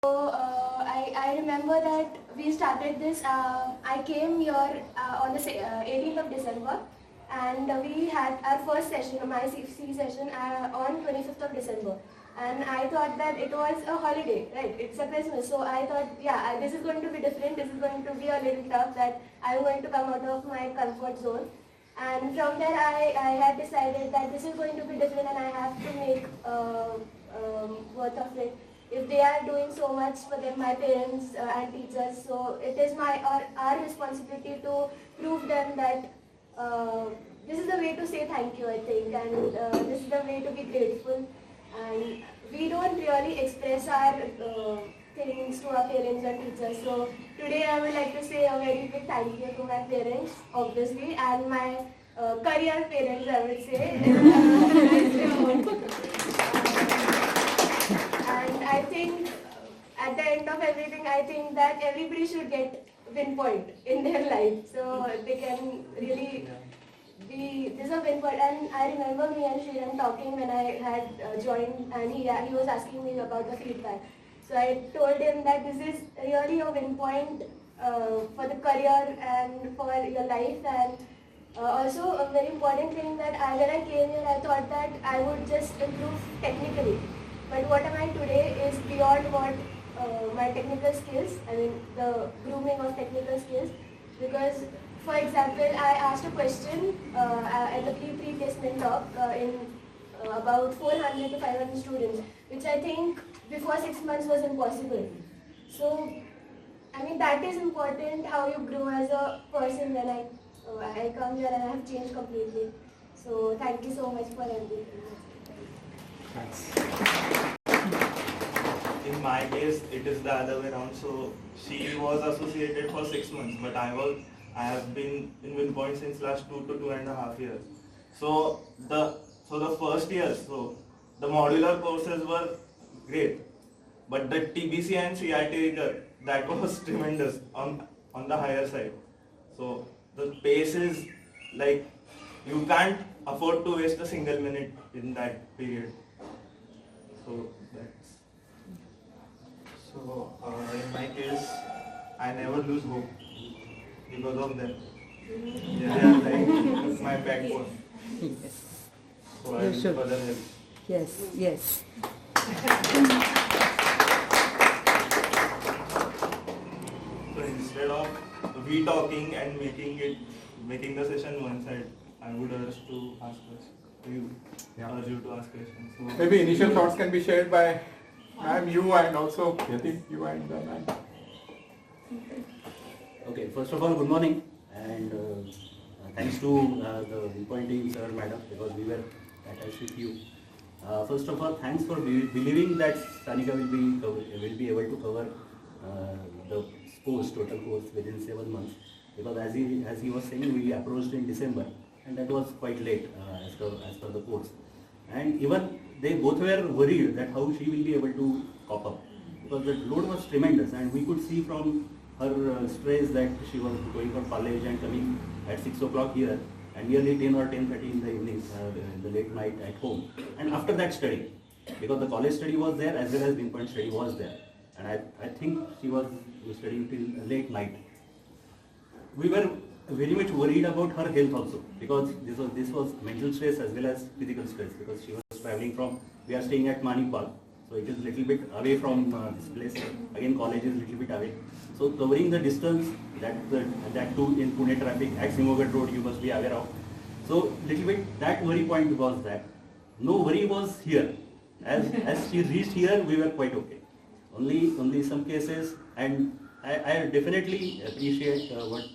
I remember that we started this. I came here on the 18th of December, and we had our first session, my CFC session, on 25th of December. And I thought that it was a holiday, right? It's a Christmas. So I thought, yeah, this is going to be different. This is going to be a little tough, that I'm going to come out of my comfort zone. And from there, I had decided that this is going to be different, and I have to make worth of it. If they are doing so much for them, my parents and teachers, so it is our responsibility to prove them that this is the way to say thank you, I think, and this is the way to be grateful. And we don't really express our things to our parents and teachers. So today I would like to say a very big thank you to my parents, obviously, and my career parents, I would say. And I think at the end of everything, I think that everybody should get win point in their life, so they can really this is a win point. And I remember me and Shriram talking when I had joined, and he was asking me about the feedback. So I told him that this is really a win point for the career and for your life. And also a very important thing that when I came here, I thought that I would just improve technically. But what am I today is beyond what my technical skills, I mean the grooming of technical skills. Because, for example, I asked a question at the pre-placement talk in about 400 to 500 students, which I think before 6 months was impossible. So, I mean, that is important, how you grow as a person. When I come here and I have changed completely. So, thank you so much for everything. Thanks. In my case, it is the other way around. So she was associated for 6 months, but I have been in WinPoint since last 2 to 2.5 years. So the first year, so the modular courses were great, but the TBC and CIT rigor, that was tremendous on the higher side. So the pace is like, you can't afford to waste a single minute in that period. So that's. So in my case, I never lose hope because of them. They are like my backbone. So I will further help. Yes, yes. So instead of we talking and making the session one side, I would urge to ask questions. Urge you to ask questions. So maybe initial thoughts can be shared by ma'am, you, and also Yatik, you and the ma'am. Okay, first of all, good morning, and thanks to the WinPoint sir, madam, because we were attached with you. First of all, thanks for believing that Sanika will be able to cover the total course within 7 months. Because as he was saying, we approached in December, and that was quite late as per the course. And even they both were worried that how she will be able to cope up, because the load was tremendous, and we could see from her stress that she was going for college and coming at 6 o'clock here, and nearly 10 or 10:30 in the evening, in the late night at home. And after that study, because the college study was there as well as WinPoint study was there, and I think she was studying till late night. We were very much worried about her health also, because this was mental stress as well as physical stress, because she was traveling from, we are staying at Manipal, so it is a little bit away from this place. Again, college is a little bit away. So covering the distance, that too in Pune traffic, at Simogat Road, you must be aware of. So little bit that worry point was that. No worry was here. As she reached here, we were quite okay. Only some cases, and I definitely appreciate what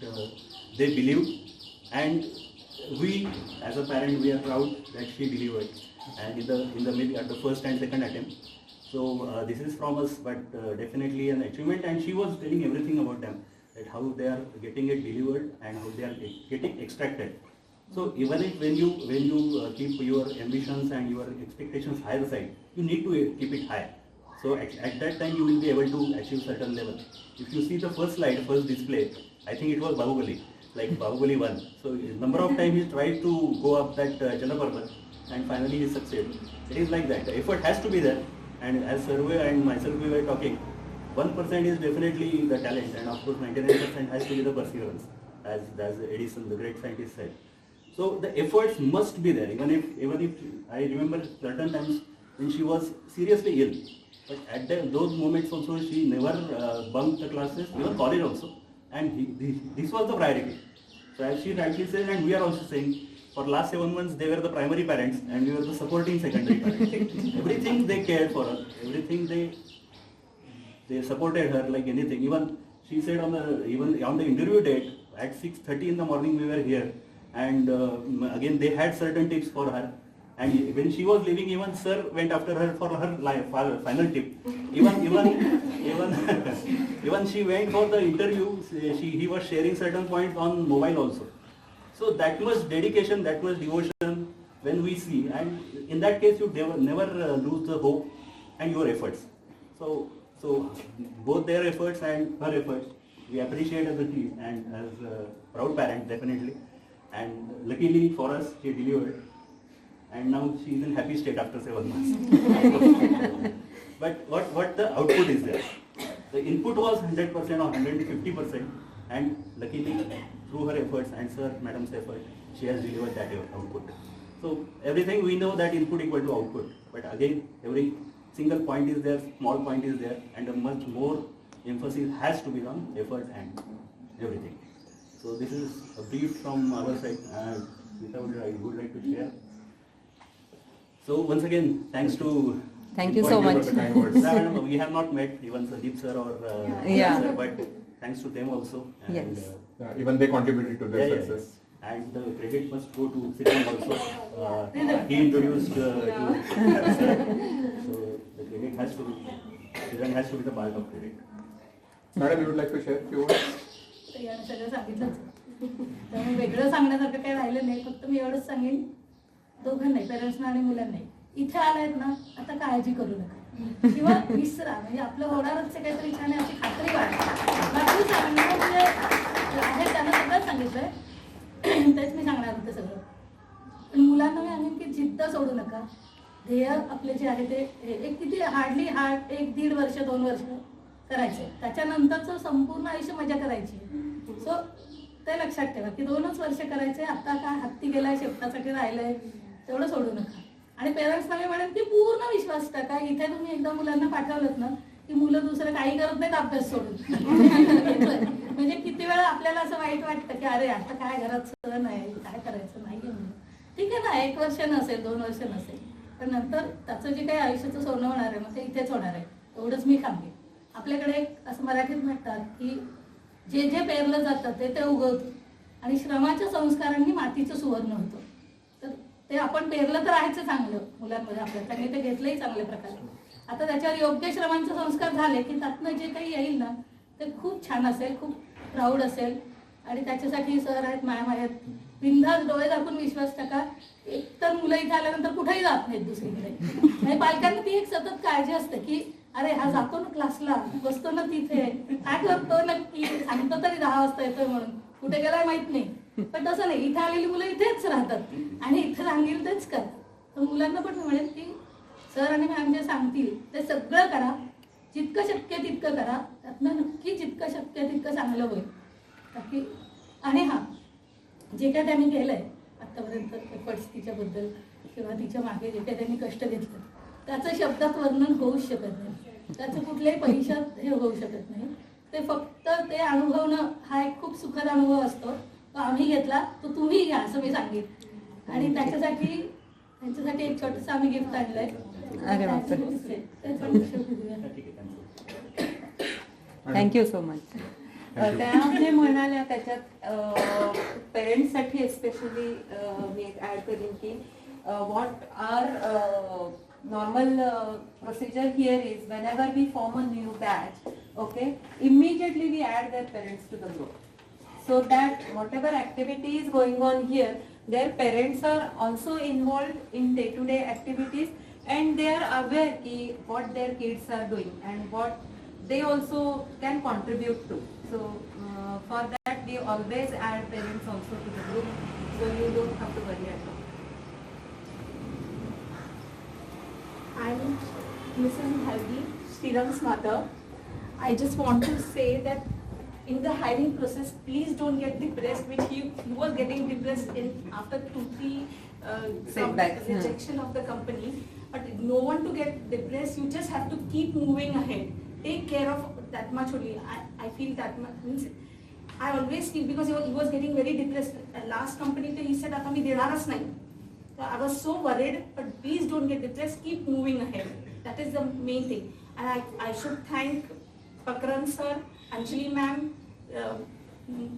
they believed, and we as a parent, we are proud that she delivered, and in the maybe at the first and second attempt. So this is from us, but definitely an achievement. And she was telling everything about them, that how they are getting it delivered and how they are getting extracted. So even if when you keep your ambitions and your expectations higher side, you need to keep it high. So at that time you will be able to achieve certain level. If you see the first slide, first display, I think it was Bahubali, like Bahubali 1. So number of times he tried to go up that Jalaparvat, and finally he succeeded. It is like that. The effort has to be there. And as Sarve and myself we were talking, 1% is definitely the talent, and of course 99% has to be the perseverance, as Edison, the great scientist, said. So the efforts must be there, even if I remember certain times when she was seriously ill, but at those moments also she never bunked the classes, even college also, and this was the priority. So as she rightly said, and we are also saying, for last 7 months they were the primary parents and we were the supporting secondary parents. Everything they cared for her, everything they supported her like anything. Even she said on the interview date at 6:30 in the morning we were here, and again they had certain tips for her. And when she was leaving, even sir went after her for her final tip. Even she went for the interview. He was sharing certain points on mobile also. So that much dedication, that much devotion when we see, and in that case you never lose the hope and your efforts. So both their efforts and her efforts, we appreciate as a team and as a proud parent definitely. And luckily for us, she delivered. And now she is in happy state after 7 months. But what the output is there? The input was 100% or 150%, and luckily through her efforts and sir, madam's effort, she has delivered that output. So everything we know that input equal to output, but again every single point is there, small point is there, and a much more emphasis has to be on effort and everything. So this is a brief from our side. Gita, I would like to share. So once again, thanks to. Thank you so much. For the kind words. No, we have not met even Sandeep sir or Yeah. sir, but thanks to them also. And, Yes. Even they contributed to their yeah. success. And the credit must go to Siddhant also. He introduced to sir. So the credit has to be, Siddhant has to be the part of credit. Madam, you would like to share a few words? तर याने सगळं सांगितलंच. त्यामुळे वेगळं सांगण्यासारखं काही राहिलं नाही. फक्त मी एवढंच सांगेन, दोघांनाही, पेरेंट्सना आणि मुलांनाही, इथे आलायत ना, आता काळजी करू नका किंवा विसरा. म्हणजे आपलं होणारच आहे काहीतरी छान आहे अशी खात्री वाटते. बाकी सांगणं म्हणजे आहे त्यांना सगळं सांगितलंय, तेच मी सांगणार होते सगळं. पण मुलांना मी आणेन की जिद्द सोडू नका. ध्येय आपले जे आहे ते एक किती हार्डली 1-1.5 वर्ष 2 वर्ष करायचे, त्याच्यानंतरचं संपूर्ण आयुष्य मजा करायची. सो ते लक्षात ठेवा की 2च वर्ष करायचे. आता काय हत्ती गेलाय, शेपटासाठी राहिलंय, तेवढं सोडू नका. आणि पेरेंट्सना मी म्हणेन की पूर्ण विश्वास टाका. इथे तुम्ही एकदा मुलांना पाठवलं ना की मुलं दुसरं काही करत नाहीत अभ्यास सोडून. म्हणजे किती वेळा आपल्याला असं वाईट वाटतं की अरे आता काय घरात सण नाही, काय करायचं नाही. ठीक आहे ना, 1 वर्ष नसेल, 2 वर्ष नसेल, पण नंतर त्याचं जे काही आयुष्याचं सोनं होणार आहे मग ते इथेच होणार आहे. एवढंच मी सांगेन. आपल्याकडे एक असं मराठीत म्हणतात की जे जे पेरलं जातं ते उगवतं, आणि श्रमाच्या संस्कारांनी मातीचं सुवर्ण होतं. तर ते आपण पेरलं तर राहायचं चांगलं मुलांमध्ये आपल्या, त्यांनी ते घेतलंही चांगल्या प्रकारे. आता त्याच्यावर योग्य श्रमांचे संस्कार झाले की त्यातनं जे काही येईल ना ते खूप छान असेल, खूप प्राऊड असेल. आणि त्याच्यासाठी सर आहेत, मॅम आहेत, बिनधास्त डोळे दाखवून विश्वास टाका. एक तर मुलं इथे आल्यानंतर कुठेही जात नाहीत दुसरीकडे. आणि पालकांना ती एक सतत काळजी असते की अरे हा जातो ना क्लासला, बसतो ना तिथे, काय करतो नक्की, सांगतो तरी 10 वाजता येतोय म्हणून, कुठे गेलाय माहित नाही. पण तसं नाही, इथे आलेली मुलं इथेच राहतात आणि इथे सांगेल तेच करतात. तर मुलांना पण मी म्हणेन की सर आणि मॅम जे सांगतील ते सगळं करा, जितकं शक्य तितकं करा. त्यातनं नक्की जितकं शक्य तितकं चांगलं होईल. बाकी आणि हां, जे काय त्यांनी केलंय आत्तापर्यंत एफर्ट्स तिच्याबद्दल किंवा तिच्या मागे जे काही त्यांनी कष्ट घेतलं त्याचं शब्दात वर्णन होऊच शकत नाही. त्याचं कुठल्याही पैशात हे होऊ शकत नाही. ते फक्त ते अनुभवणं हा एक खूप सुखद अनुभव असतो. तो आम्ही घेतला, तो तुम्ही घ्या असं मी सांगेन. आणि त्यांच्यासाठी एक छोटंसं आम्ही गिफ्ट आणलंय. अरे बापरे. ते पण शेवटी देऊया. Thank you so much. त्या जे म्हणाल्या त्याच्यात पेरेंट्ससाठी एस्पेशली मी एक ॲड करीन की what our normal procedure here is whenever we form a new batch, okay, immediately we add their parents to the group, so that whatever activity is going on here, their parents are also involved in day-to-day activities, and they are aware ki what their kids are doing and what they also can contribute to. So for that we always add parents also to the group, so you don't have to worry at all. I'm Mrs. Haldi, Sriram's mother. I just want to say that in the hiring process, please don't get depressed, which he was getting depressed in after 2-3 Setbacks, rejection of the company. But no one to get depressed, you just have to keep moving ahead. Take care of that much only. I feel that much. Means I always feel, because he was getting very depressed. Last company, he said, "आता मी देणारच नाही." So I was so worried, but please don't get depressed, keep moving ahead. That is the main thing. And I should thank Pakran sir, Anjali ma'am,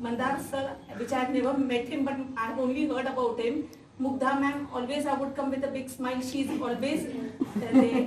Mandar sir, which I have never met him, but I have only heard about him. Mugdha ma'am, always I would come with a big smile. She's always there.